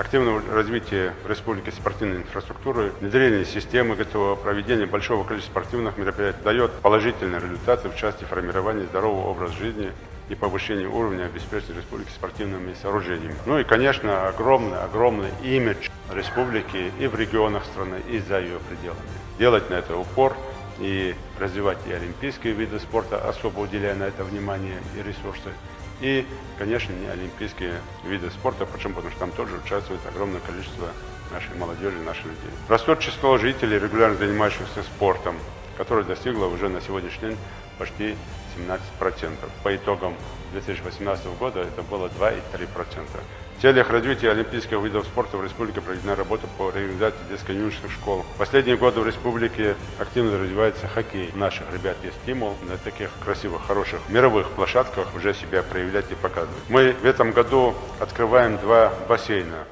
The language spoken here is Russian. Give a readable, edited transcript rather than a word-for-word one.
активного развития в республике спортивной инфраструктуры, внедрение системы проведения большого количества спортивных мероприятий дает положительные результаты в части формирования здорового образа жизни и повышения уровня обеспечения республики спортивными сооружениями. Ну и, конечно, огромный имидж республики и в регионах страны, и за ее пределами. Делать на это упор и развивать и олимпийские виды спорта, особо уделяя на это внимание и ресурсы, и, конечно, не олимпийские виды спорта, почему? Потому что там тоже участвует огромное количество нашей молодежи, наших людей. Растет число жителей, регулярно занимающихся спортом, которое достигло уже на сегодняшний день почти 17%. По итогам 2018 года это было 2,3%. В целях развития олимпийских видов спорта в республике проведена работа по организации детско-юношеских школ. В последние годы в республике активно развивается хоккей. У наших ребят есть стимул на таких красивых, хороших мировых площадках уже себя проявлять и показывать. Мы в этом году открываем 2 бассейна.